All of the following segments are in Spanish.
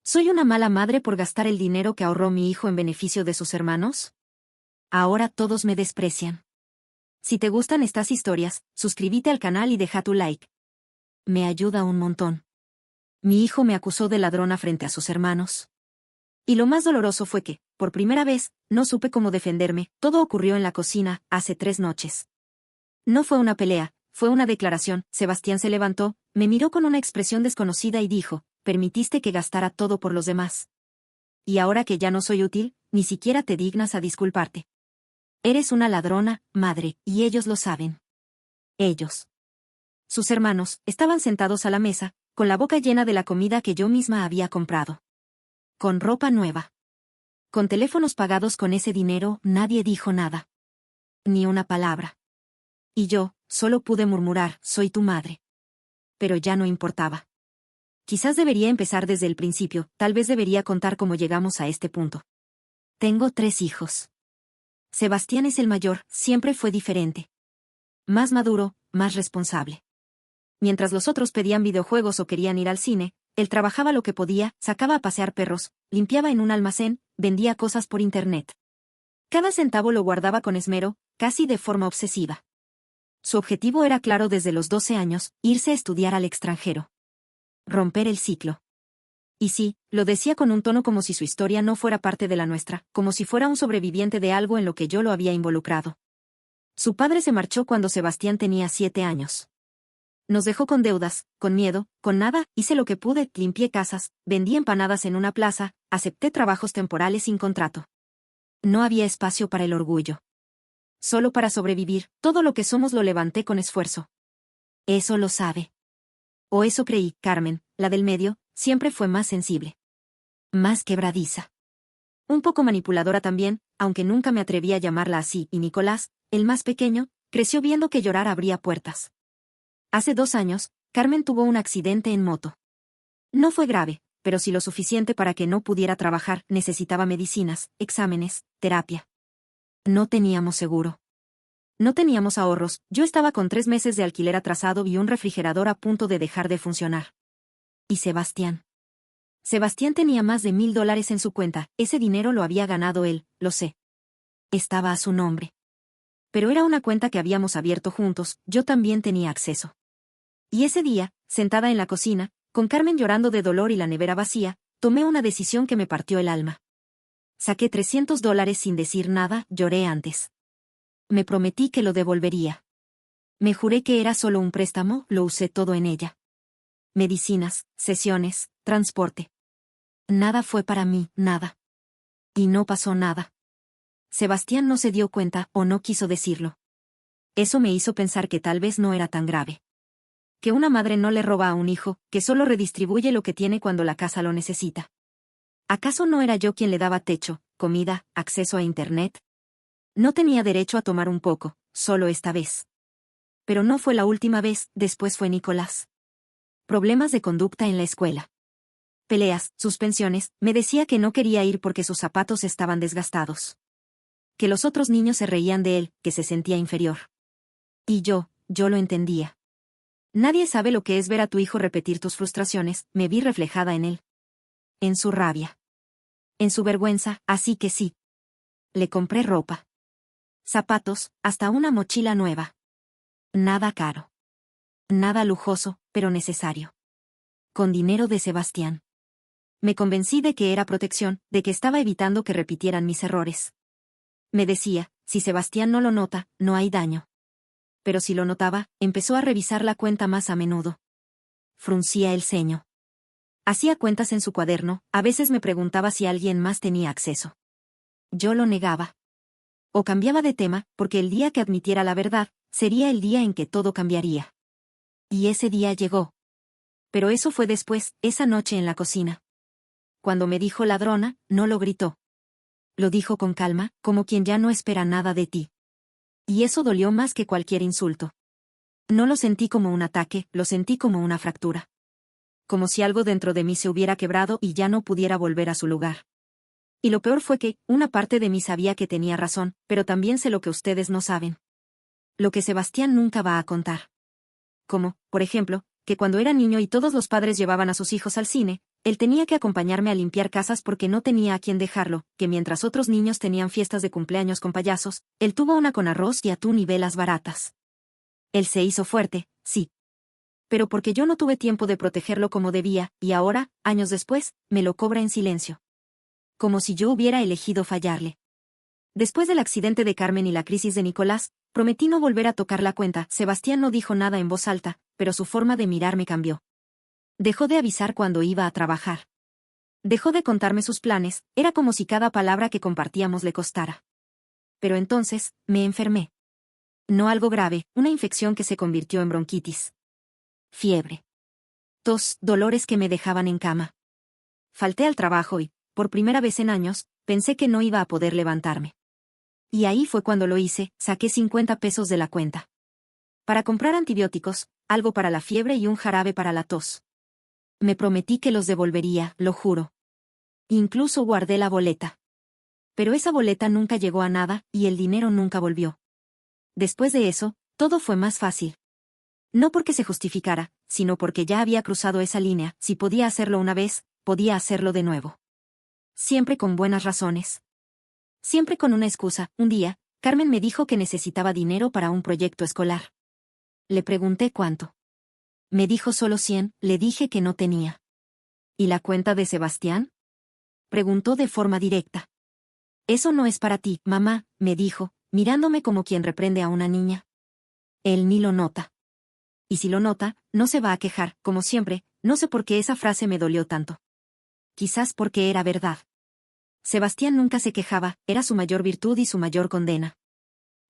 ¿Soy una mala madre por gastar el dinero que ahorró mi hijo en beneficio de sus hermanos? Ahora todos me desprecian. Si te gustan estas historias, suscríbete al canal y deja tu like. Me ayuda un montón. Mi hijo me acusó de ladrona frente a sus hermanos. Y lo más doloroso fue que, por primera vez, no supe cómo defenderme. Todo ocurrió en la cocina, hace 3 noches. No fue una pelea, fue una declaración. Sebastián se levantó, me miró con una expresión desconocida y dijo: permitiste que gastara todo por los demás. Y ahora que ya no soy útil, ni siquiera te dignas a disculparte. Eres una ladrona, madre, y ellos lo saben. Ellos. Sus hermanos estaban sentados a la mesa, con la boca llena de la comida que yo misma había comprado. Con ropa nueva. Con teléfonos pagados con ese dinero, nadie dijo nada. Ni una palabra. Y yo, solo pude murmurar: soy tu madre. Pero ya no importaba. Quizás debería empezar desde el principio, tal vez debería contar cómo llegamos a este punto. Tengo 3 hijos. Sebastián es el mayor, siempre fue diferente. Más maduro, más responsable. Mientras los otros pedían videojuegos o querían ir al cine, él trabajaba lo que podía, sacaba a pasear perros, limpiaba en un almacén, vendía cosas por internet. Cada centavo lo guardaba con esmero, casi de forma obsesiva. Su objetivo era claro desde los 12 años: irse a estudiar al extranjero. Romper el ciclo. Y sí, lo decía con un tono como si su historia no fuera parte de la nuestra, como si fuera un sobreviviente de algo en lo que yo lo había involucrado. Su padre se marchó cuando Sebastián tenía 7 años. Nos dejó con deudas, con miedo, con nada. Hice lo que pude, limpié casas, vendí empanadas en una plaza, acepté trabajos temporales sin contrato. No había espacio para el orgullo. Solo para sobrevivir. Todo lo que somos lo levanté con esfuerzo. Eso lo sabe. O eso creí. Carmen, la del medio, siempre fue más sensible. Más quebradiza. Un poco manipuladora también, aunque nunca me atreví a llamarla así, y Nicolás, el más pequeño, creció viendo que llorar abría puertas. Hace 2 años, Carmen tuvo un accidente en moto. No fue grave, pero sí lo suficiente para que no pudiera trabajar. Necesitaba medicinas, exámenes, terapia. No teníamos seguro. No teníamos ahorros. Yo estaba con 3 meses de alquiler atrasado y un refrigerador a punto de dejar de funcionar. ¿Y Sebastián? Sebastián tenía más de $1000 en su cuenta. Ese dinero lo había ganado él, lo sé. Estaba a su nombre. Pero era una cuenta que habíamos abierto juntos, yo también tenía acceso. Y ese día, sentada en la cocina, con Carmen llorando de dolor y la nevera vacía, tomé una decisión que me partió el alma. Saqué $300 sin decir nada. Lloré antes. Me prometí que lo devolvería. Me juré que era solo un préstamo. Lo usé todo en ella. Medicinas, sesiones, transporte. Nada fue para mí, nada. Y no pasó nada. Sebastián no se dio cuenta, o no quiso decirlo. Eso me hizo pensar que tal vez no era tan grave. Que una madre no le roba a un hijo, que solo redistribuye lo que tiene cuando la casa lo necesita. ¿Acaso no era yo quien le daba techo, comida, acceso a internet? No tenía derecho a tomar un poco, solo esta vez. Pero no fue la última vez. Después fue Nicolás. Problemas de conducta en la escuela. Peleas, suspensiones. Me decía que no quería ir porque sus zapatos estaban desgastados. Que los otros niños se reían de él, que se sentía inferior. Y yo lo entendía. Nadie sabe lo que es ver a tu hijo repetir tus frustraciones. Me vi reflejada en él. En su rabia. En su vergüenza, así que sí. Le compré ropa. Zapatos, hasta una mochila nueva. Nada caro. Nada lujoso, pero necesario. Con dinero de Sebastián. Me convencí de que era protección, de que estaba evitando que repitieran mis errores. Me decía: si Sebastián no lo nota, no hay daño. Pero si lo notaba, empezó a revisar la cuenta más a menudo. Fruncía el ceño. Hacía cuentas en su cuaderno. A veces me preguntaba si alguien más tenía acceso. Yo lo negaba. O cambiaba de tema, porque el día que admitiera la verdad, sería el día en que todo cambiaría. Y ese día llegó. Pero eso fue después, esa noche en la cocina. Cuando me dijo ladrona, no lo gritó. Lo dijo con calma, como quien ya no espera nada de ti. Y eso dolió más que cualquier insulto. No lo sentí como un ataque, lo sentí como una fractura. Como si algo dentro de mí se hubiera quebrado y ya no pudiera volver a su lugar. Y lo peor fue que, una parte de mí sabía que tenía razón, pero también sé lo que ustedes no saben. Lo que Sebastián nunca va a contar. Como, por ejemplo, que cuando era niño y todos los padres llevaban a sus hijos al cine, él tenía que acompañarme a limpiar casas porque no tenía a quien dejarlo, que mientras otros niños tenían fiestas de cumpleaños con payasos, él tuvo una con arroz y atún y velas baratas. Él se hizo fuerte, sí. Pero porque yo no tuve tiempo de protegerlo como debía, y ahora, años después, me lo cobra en silencio. Como si yo hubiera elegido fallarle. Después del accidente de Carmen y la crisis de Nicolás, prometí no volver a tocar la cuenta. Sebastián no dijo nada en voz alta, pero su forma de mirarme cambió. Dejó de avisar cuando iba a trabajar. Dejó de contarme sus planes, era como si cada palabra que compartíamos le costara. Pero entonces, me enfermé. No algo grave, una infección que se convirtió en bronquitis. Fiebre. Tos, dolores que me dejaban en cama. Falté al trabajo y, por primera vez en años, pensé que no iba a poder levantarme. Y ahí fue cuando lo hice, saqué 50 pesos de la cuenta. Para comprar antibióticos, algo para la fiebre y un jarabe para la tos. Me prometí que los devolvería, lo juro. Incluso guardé la boleta. Pero esa boleta nunca llegó a nada, y el dinero nunca volvió. Después de eso, todo fue más fácil. No porque se justificara, sino porque ya había cruzado esa línea. Si podía hacerlo una vez, podía hacerlo de nuevo. Siempre con buenas razones. Siempre con una excusa. Un día, Carmen me dijo que necesitaba dinero para un proyecto escolar. Le pregunté cuánto. Me dijo solo 100, le dije que no tenía. ¿Y la cuenta de Sebastián? Preguntó de forma directa. Eso no es para ti, mamá, me dijo, mirándome como quien reprende a una niña. Él ni lo nota. Y si lo nota, no se va a quejar, como siempre, no sé por qué esa frase me dolió tanto. Quizás porque era verdad. Sebastián nunca se quejaba, era su mayor virtud y su mayor condena.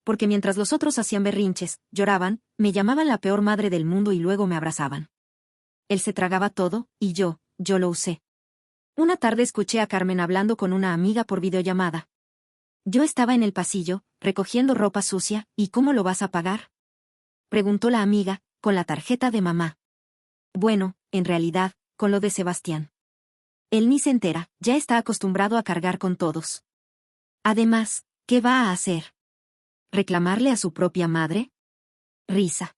Porque mientras los otros hacían berrinches, lloraban, me llamaban la peor madre del mundo y luego me abrazaban. Él se tragaba todo, y yo lo usé. Una tarde escuché a Carmen hablando con una amiga por videollamada. Yo estaba en el pasillo, recogiendo ropa sucia, ¿y cómo lo vas a pagar? Preguntó la amiga, con la tarjeta de mamá. Bueno, en realidad, con lo de Sebastián. Él ni se entera, ya está acostumbrado a cargar con todos. Además, ¿qué va a hacer? ¿Reclamarle a su propia madre? Risa.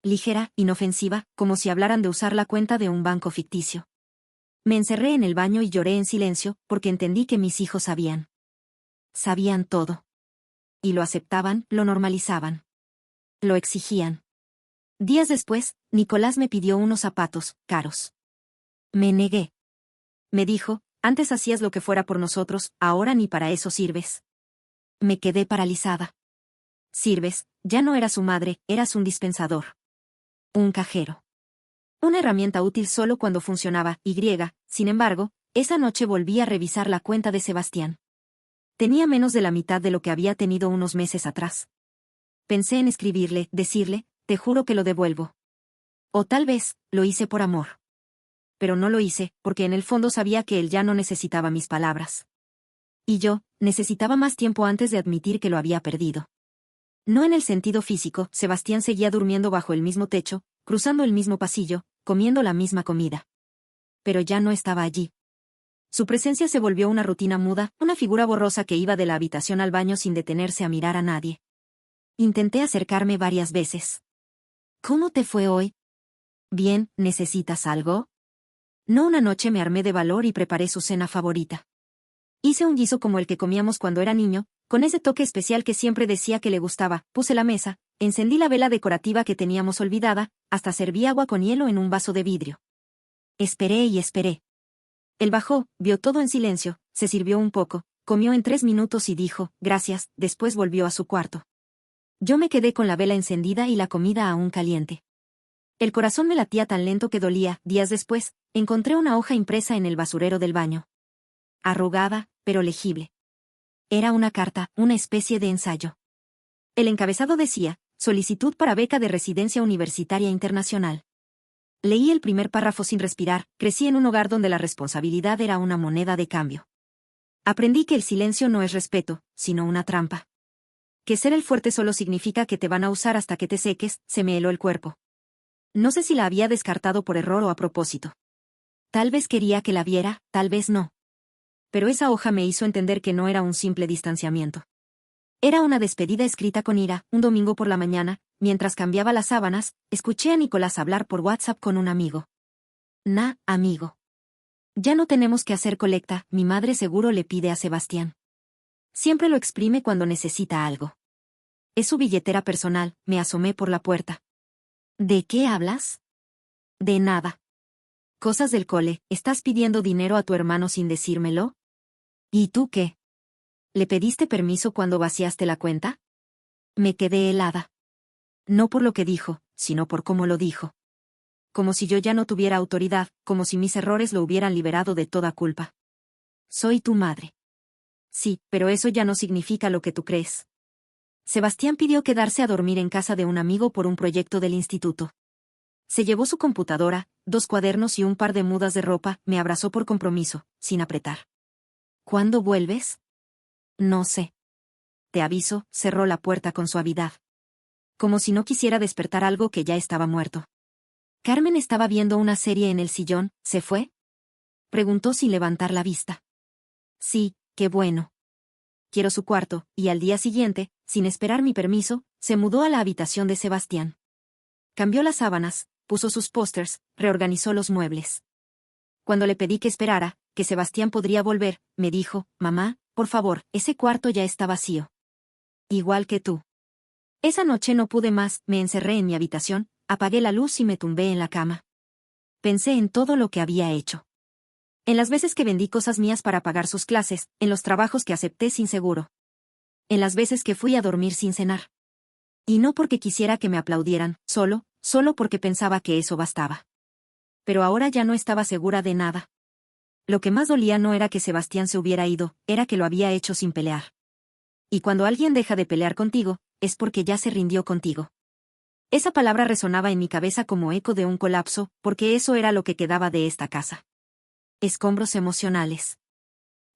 Ligera, inofensiva, como si hablaran de usar la cuenta de un banco ficticio. Me encerré en el baño y lloré en silencio, porque entendí que mis hijos sabían. Sabían todo. Y lo aceptaban, lo normalizaban. Lo exigían. Días después, Nicolás me pidió unos zapatos, caros. Me negué. Me dijo, antes hacías lo que fuera por nosotros, ahora ni para eso sirves. Me quedé paralizada. Sirves, ya no eras su madre, eras un dispensador. Un cajero. Una herramienta útil solo cuando funcionaba, sin embargo, esa noche volví a revisar la cuenta de Sebastián. Tenía menos de la mitad de lo que había tenido unos meses atrás. Pensé en escribirle, decirle, te juro que lo devuelvo. O tal vez, lo hice por amor. Pero no lo hice, porque en el fondo sabía que él ya no necesitaba mis palabras. Y yo, necesitaba más tiempo antes de admitir que lo había perdido. No en el sentido físico, Sebastián seguía durmiendo bajo el mismo techo, cruzando el mismo pasillo, comiendo la misma comida. Pero ya no estaba allí. Su presencia se volvió una rutina muda, una figura borrosa que iba de la habitación al baño sin detenerse a mirar a nadie. Intenté acercarme varias veces. ¿Cómo te fue hoy? Bien, ¿necesitas algo? No, una noche me armé de valor y preparé su cena favorita. Hice un guiso como el que comíamos cuando era niño, con ese toque especial que siempre decía que le gustaba. Puse la mesa, encendí la vela decorativa que teníamos olvidada, hasta serví agua con hielo en un vaso de vidrio. Esperé y esperé. Él bajó, vio todo en silencio, se sirvió un poco, comió en 3 minutos y dijo, gracias, después volvió a su cuarto. Yo me quedé con la vela encendida y la comida aún caliente. El corazón me latía tan lento que dolía. Días después, encontré una hoja impresa en el basurero del baño. Arrugada, pero legible. Era una carta, una especie de ensayo. El encabezado decía, solicitud para beca de residencia universitaria internacional. Leí el primer párrafo sin respirar. Crecí en un hogar donde la responsabilidad era una moneda de cambio. Aprendí que el silencio no es respeto, sino una trampa. Que ser el fuerte solo significa que te van a usar hasta que te seques. Se me heló el cuerpo. No sé si la había descartado por error o a propósito. Tal vez quería que la viera, tal vez no. Pero esa hoja me hizo entender que no era un simple distanciamiento. Era una despedida escrita con ira. Un domingo por la mañana, mientras cambiaba las sábanas, escuché a Nicolás hablar por WhatsApp con un amigo. Amigo. Ya no tenemos que hacer colecta, mi madre seguro le pide a Sebastián. Siempre lo exprime cuando necesita algo. Es su billetera personal, me asomé por la puerta. ¿De qué hablas? De nada. Cosas del cole, ¿estás pidiendo dinero a tu hermano sin decírmelo? ¿Y tú qué? ¿Le pediste permiso cuando vaciaste la cuenta? Me quedé helada. No por lo que dijo, sino por cómo lo dijo. Como si yo ya no tuviera autoridad, como si mis errores lo hubieran liberado de toda culpa. Soy tu madre. Sí, pero eso ya no significa lo que tú crees. Sebastián pidió quedarse a dormir en casa de un amigo por un proyecto del instituto. Se llevó su computadora, 2 cuadernos y un par de mudas de ropa, me abrazó por compromiso, sin apretar. ¿Cuándo vuelves? No sé. Te aviso, cerró la puerta con suavidad. Como si no quisiera despertar algo que ya estaba muerto. Carmen estaba viendo una serie en el sillón, ¿se fue? Preguntó sin levantar la vista. Sí, qué bueno. Quiero su cuarto, y al día siguiente, sin esperar mi permiso, se mudó a la habitación de Sebastián. Cambió las sábanas, puso sus pósters, reorganizó los muebles. Cuando le pedí que esperara, que Sebastián podría volver, me dijo, mamá, por favor, ese cuarto ya está vacío. Igual que tú. Esa noche no pude más, me encerré en mi habitación, apagué la luz y me tumbé en la cama. Pensé en todo lo que había hecho. En las veces que vendí cosas mías para pagar sus clases, en los trabajos que acepté sin seguro. En las veces que fui a dormir sin cenar. Y no porque quisiera que me aplaudieran, solo porque pensaba que eso bastaba. Pero ahora ya no estaba segura de nada. Lo que más dolía no era que Sebastián se hubiera ido, era que lo había hecho sin pelear. Y cuando alguien deja de pelear contigo, es porque ya se rindió contigo. Esa palabra resonaba en mi cabeza como eco de un colapso, porque eso era lo que quedaba de esta casa. Escombros emocionales.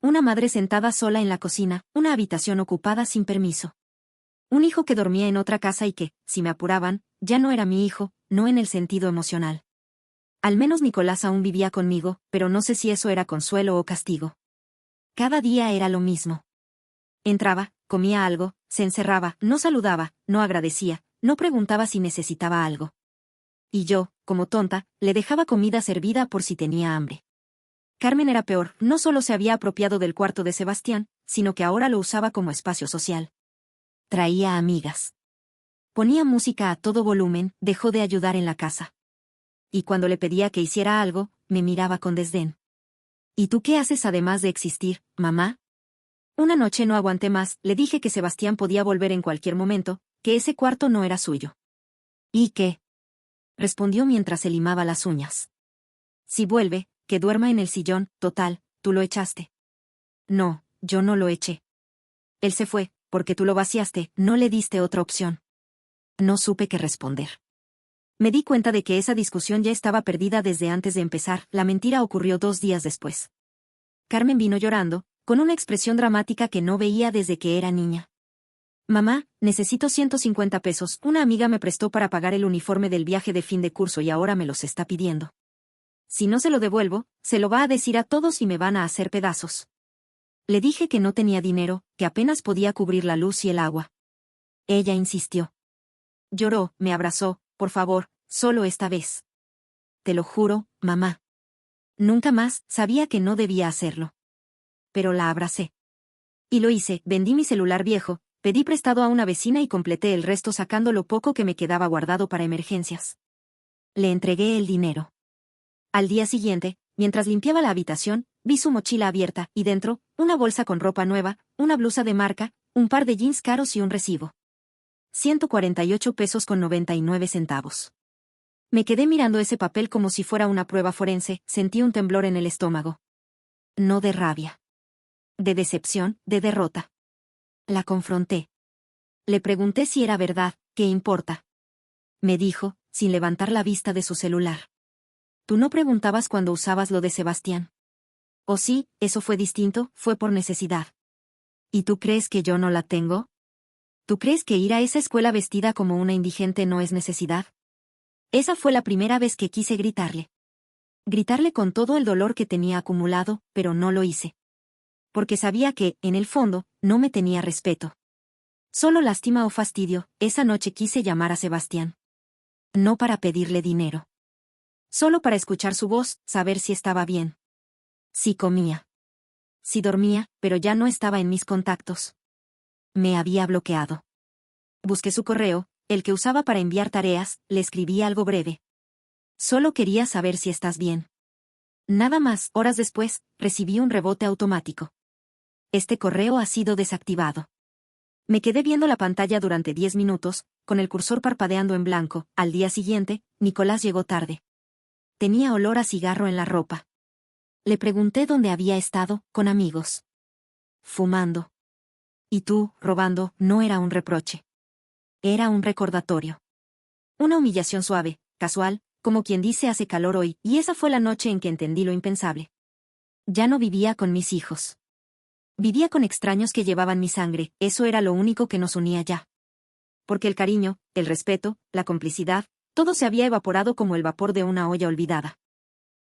Una madre sentada sola en la cocina, una habitación ocupada sin permiso. Un hijo que dormía en otra casa y que, si me apuraban, ya no era mi hijo, no en el sentido emocional. Al menos Nicolás aún vivía conmigo, pero no sé si eso era consuelo o castigo. Cada día era lo mismo. Entraba, comía algo, se encerraba, no saludaba, no agradecía, no preguntaba si necesitaba algo. Y yo, como tonta, le dejaba comida servida por si tenía hambre. Carmen era peor, no solo se había apropiado del cuarto de Sebastián, sino que ahora lo usaba como espacio social. Traía amigas. Ponía música a todo volumen, dejó de ayudar en la casa. Y cuando le pedía que hiciera algo, me miraba con desdén. ¿Y tú qué haces además de existir, mamá? Una noche no aguanté más, le dije que Sebastián podía volver en cualquier momento, que ese cuarto no era suyo. ¿Y qué? Respondió mientras se limaba las uñas. Si vuelve, que duerma en el sillón, total, tú lo echaste. No, yo no lo eché. Él se fue, porque tú lo vaciaste, no le diste otra opción. No supe qué responder. Me di cuenta de que esa discusión ya estaba perdida desde antes de empezar, la mentira ocurrió 2 días después. Carmen vino llorando, con una expresión dramática que no veía desde que era niña. Mamá, necesito 150 pesos, una amiga me prestó para pagar el uniforme del viaje de fin de curso y ahora me los está pidiendo. Si no se lo devuelvo, se lo va a decir a todos y me van a hacer pedazos. Le dije que no tenía dinero, que apenas podía cubrir la luz y el agua. Ella insistió. Lloró, me abrazó, por favor, solo esta vez. Te lo juro, mamá. Nunca más, sabía que no debía hacerlo. Pero la abracé. Y lo hice, vendí mi celular viejo, pedí prestado a una vecina y completé el resto sacando lo poco que me quedaba guardado para emergencias. Le entregué el dinero. Al día siguiente, mientras limpiaba la habitación, vi su mochila abierta, y dentro, una bolsa con ropa nueva, una blusa de marca, un par de jeans caros y un recibo. 148 pesos con 99 centavos. Me quedé mirando ese papel como si fuera una prueba forense, sentí un temblor en el estómago. No de rabia. De decepción, de derrota. La confronté. Le pregunté si era verdad, ¿qué importa? Me dijo, sin levantar la vista de su celular. Tú no preguntabas cuando usabas lo de Sebastián. O sí, eso fue distinto, fue por necesidad. ¿Y tú crees que yo no la tengo? ¿Tú crees que ir a esa escuela vestida como una indigente no es necesidad? Esa fue la primera vez que quise gritarle. Gritarle con todo el dolor que tenía acumulado, pero no lo hice. Porque sabía que, en el fondo, no me tenía respeto. Solo lástima o fastidio, esa noche quise llamar a Sebastián. No para pedirle dinero. Solo para escuchar su voz, saber si estaba bien. Sí comía. Sí dormía, pero ya no estaba en mis contactos. Me había bloqueado. Busqué su correo, el que usaba para enviar tareas, le escribí algo breve. Solo quería saber si estás bien. Nada más, horas después, recibí un rebote automático. Este correo ha sido desactivado. Me quedé viendo la pantalla durante 10 minutos, con el cursor parpadeando en blanco. Al día siguiente, Nicolás llegó tarde. Tenía olor a cigarro en la ropa. Le pregunté dónde había estado, con amigos. Fumando. Y tú, robando, no era un reproche. Era un recordatorio. Una humillación suave, casual, como quien dice hace calor hoy, y esa fue la noche en que entendí lo impensable. Ya no vivía con mis hijos. Vivía con extraños que llevaban mi sangre, eso era lo único que nos unía ya. Porque el cariño, el respeto, la complicidad, todo se había evaporado como el vapor de una olla olvidada.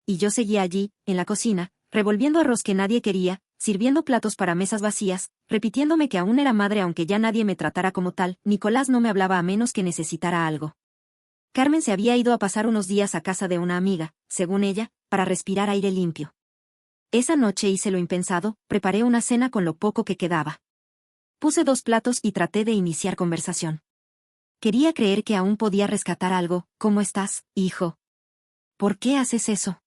Y yo seguía allí, en la cocina, revolviendo arroz que nadie quería, sirviendo platos para mesas vacías, repitiéndome que aún era madre aunque ya nadie me tratara como tal. Nicolás no me hablaba a menos que necesitara algo. Carmen se había ido a pasar unos días a casa de una amiga, según ella, para respirar aire limpio. Esa noche hice lo impensado, preparé una cena con lo poco que quedaba. Puse 2 platos y traté de iniciar conversación. Quería creer que aún podía rescatar algo. ¿Cómo estás, hijo? ¿Por qué haces eso?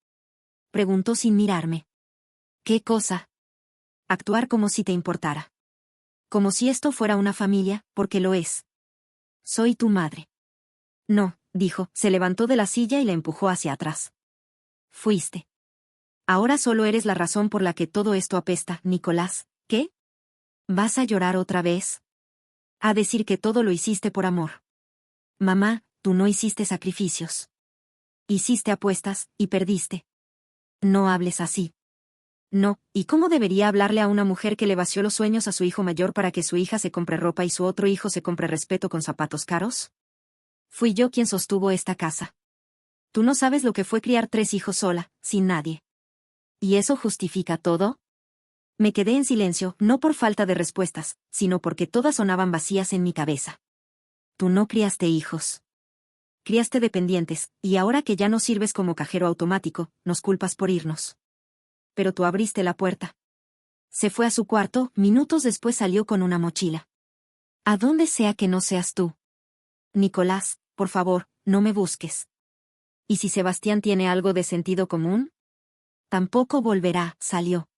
Preguntó sin mirarme. ¿Qué cosa? Actuar como si te importara. Como si esto fuera una familia, porque lo es. Soy tu madre. No, dijo, se levantó de la silla y la empujó hacia atrás. Fuiste. Ahora solo eres la razón por la que todo esto apesta, Nicolás. ¿Qué? ¿Vas a llorar otra vez? A decir que todo lo hiciste por amor. Mamá, tú no hiciste sacrificios. Hiciste apuestas, y perdiste. No hables así. No, ¿y cómo debería hablarle a una mujer que le vació los sueños a su hijo mayor para que su hija se compre ropa y su otro hijo se compre respeto con zapatos caros? Fui yo quien sostuvo esta casa. Tú no sabes lo que fue criar 3 hijos sola, sin nadie. ¿Y eso justifica todo? Me quedé en silencio, no por falta de respuestas, sino porque todas sonaban vacías en mi cabeza. Tú no criaste hijos. Criaste dependientes, y ahora que ya no sirves como cajero automático, nos culpas por irnos. Pero tú abriste la puerta. Se fue a su cuarto, minutos después salió con una mochila. ¿A dónde sea que no seas tú? Nicolás, por favor, no me busques. ¿Y si Sebastián tiene algo de sentido común? Tampoco volverá, salió.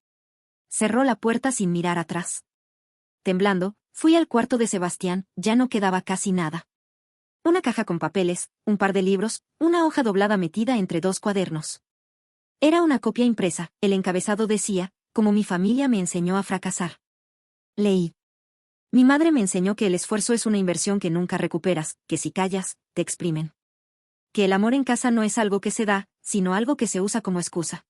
Cerró la puerta sin mirar atrás. Temblando, fui al cuarto de Sebastián, ya no quedaba casi nada. Una caja con papeles, un par de libros, una hoja doblada metida entre 2 cuadernos. Era una copia impresa, el encabezado decía, como mi familia me enseñó a fracasar. Leí. Mi madre me enseñó que el esfuerzo es una inversión que nunca recuperas, que si callas, te exprimen. Que el amor en casa no es algo que se da, sino algo que se usa como excusa.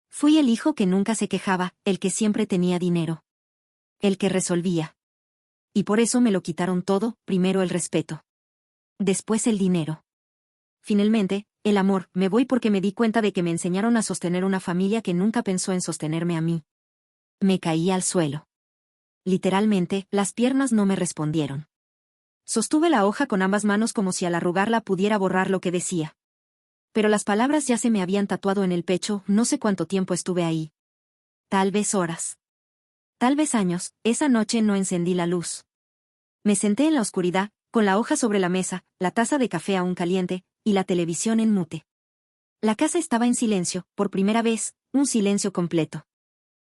Fui el hijo que nunca se quejaba, el que siempre tenía dinero. El que resolvía. Y por eso me lo quitaron todo, primero el respeto. Después el dinero. Finalmente, el amor. Me voy porque me di cuenta de que me enseñaron a sostener una familia que nunca pensó en sostenerme a mí. Me caí al suelo. Literalmente, las piernas no me respondieron. Sostuve la hoja con ambas manos como si al arrugarla pudiera borrar lo que decía. Pero las palabras ya se me habían tatuado en el pecho, no sé cuánto tiempo estuve ahí. Tal vez horas. Tal vez años. Esa noche no encendí la luz. Me senté en la oscuridad, con la hoja sobre la mesa, la taza de café aún caliente, y la televisión en mute. La casa estaba en silencio, por primera vez, un silencio completo.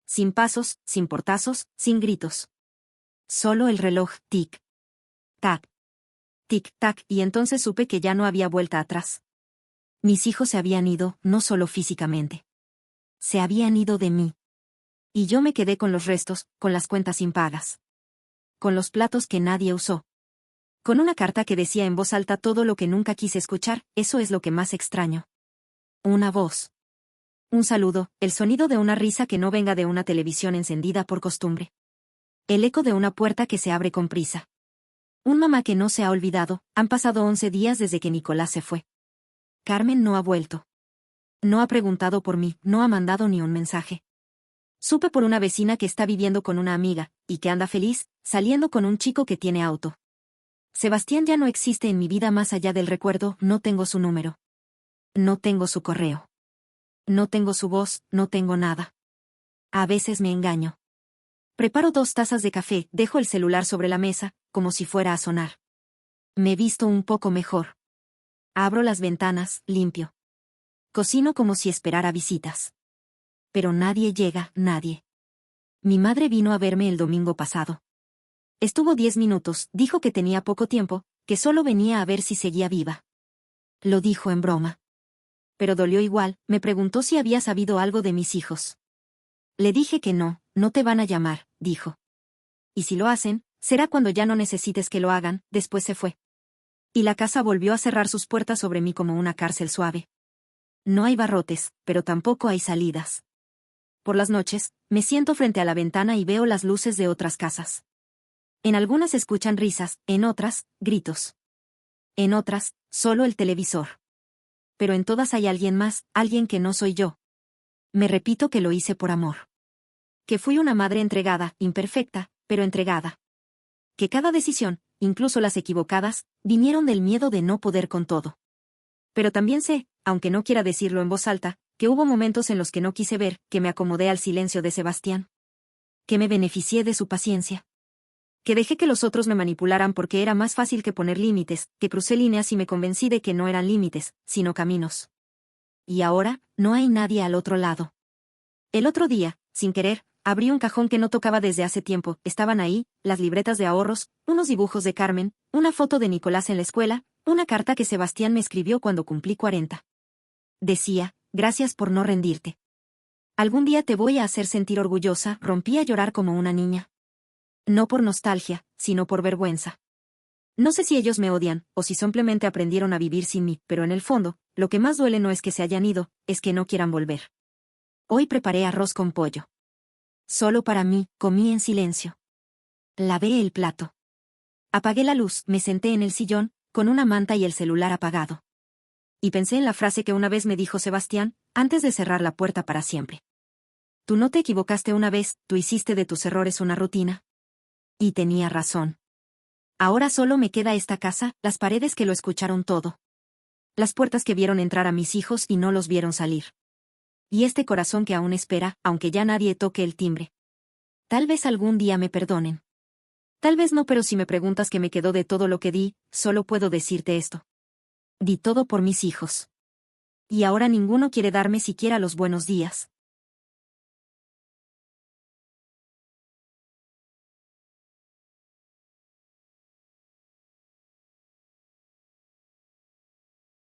Sin pasos, sin portazos, sin gritos. Solo el reloj, tic. Tac. Tic, tac, y entonces supe que ya no había vuelta atrás. Mis hijos se habían ido, no solo físicamente. Se habían ido de mí. Y yo me quedé con los restos, con las cuentas impagas. Con los platos que nadie usó. Con una carta que decía en voz alta todo lo que nunca quise escuchar, eso es lo que más extraño. Una voz. Un saludo, el sonido de una risa que no venga de una televisión encendida por costumbre. El eco de una puerta que se abre con prisa. Un mamá que no se ha olvidado, han pasado 11 días desde que Nicolás se fue. Carmen no ha vuelto. No ha preguntado por mí, no ha mandado ni un mensaje. Supe por una vecina que está viviendo con una amiga, y que anda feliz, saliendo con un chico que tiene auto. Sebastián ya no existe en mi vida más allá del recuerdo, no tengo su número. No tengo su correo. No tengo su voz, no tengo nada. A veces me engaño. Preparo 2 tazas de café, dejo el celular sobre la mesa, como si fuera a sonar. Me visto un poco mejor. Abro las ventanas, limpio. Cocino como si esperara visitas. Pero nadie llega, nadie. Mi madre vino a verme el domingo pasado. Estuvo 10 minutos, dijo que tenía poco tiempo, que solo venía a ver si seguía viva. Lo dijo en broma. Pero dolió igual, me preguntó si había sabido algo de mis hijos. Le dije que no, no te van a llamar, dijo. Y si lo hacen, será cuando ya no necesites que lo hagan, después se fue. Y la casa volvió a cerrar sus puertas sobre mí como una cárcel suave. No hay barrotes, pero tampoco hay salidas. Por las noches, me siento frente a la ventana y veo las luces de otras casas. En algunas se escuchan risas, en otras, gritos. En otras, solo el televisor. Pero en todas hay alguien más, alguien que no soy yo. Me repito que lo hice por amor. Que fui una madre entregada, imperfecta, pero entregada. Que cada decisión, incluso las equivocadas, vinieron del miedo de no poder con todo. Pero también sé, aunque no quiera decirlo en voz alta, que hubo momentos en los que no quise ver, que me acomodé al silencio de Sebastián. Que me beneficié de su paciencia. Que dejé que los otros me manipularan porque era más fácil que poner límites, que crucé líneas y me convencí de que no eran límites, sino caminos. Y ahora, no hay nadie al otro lado. El otro día, sin querer, abrí un cajón que no tocaba desde hace tiempo, estaban ahí, las libretas de ahorros, unos dibujos de Carmen, una foto de Nicolás en la escuela, una carta que Sebastián me escribió cuando cumplí 40. Decía, gracias por no rendirte. Algún día te voy a hacer sentir orgullosa, rompí a llorar como una niña. No por nostalgia, sino por vergüenza. No sé si ellos me odian, o si simplemente aprendieron a vivir sin mí, pero en el fondo, lo que más duele no es que se hayan ido, es que no quieran volver. Hoy preparé arroz con pollo. Solo para mí, comí en silencio. Lavé el plato. Apagué la luz, me senté en el sillón, con una manta y el celular apagado. Y pensé en la frase que una vez me dijo Sebastián, antes de cerrar la puerta para siempre. Tú no te equivocaste una vez, tú hiciste de tus errores una rutina. Y tenía razón. Ahora solo me queda esta casa, las paredes que lo escucharon todo. Las puertas que vieron entrar a mis hijos y no los vieron salir. Y este corazón que aún espera, aunque ya nadie toque el timbre. Tal vez algún día me perdonen. Tal vez no, pero si me preguntas qué me quedó de todo lo que di, solo puedo decirte esto. Di todo por mis hijos. Y ahora ninguno quiere darme siquiera los buenos días.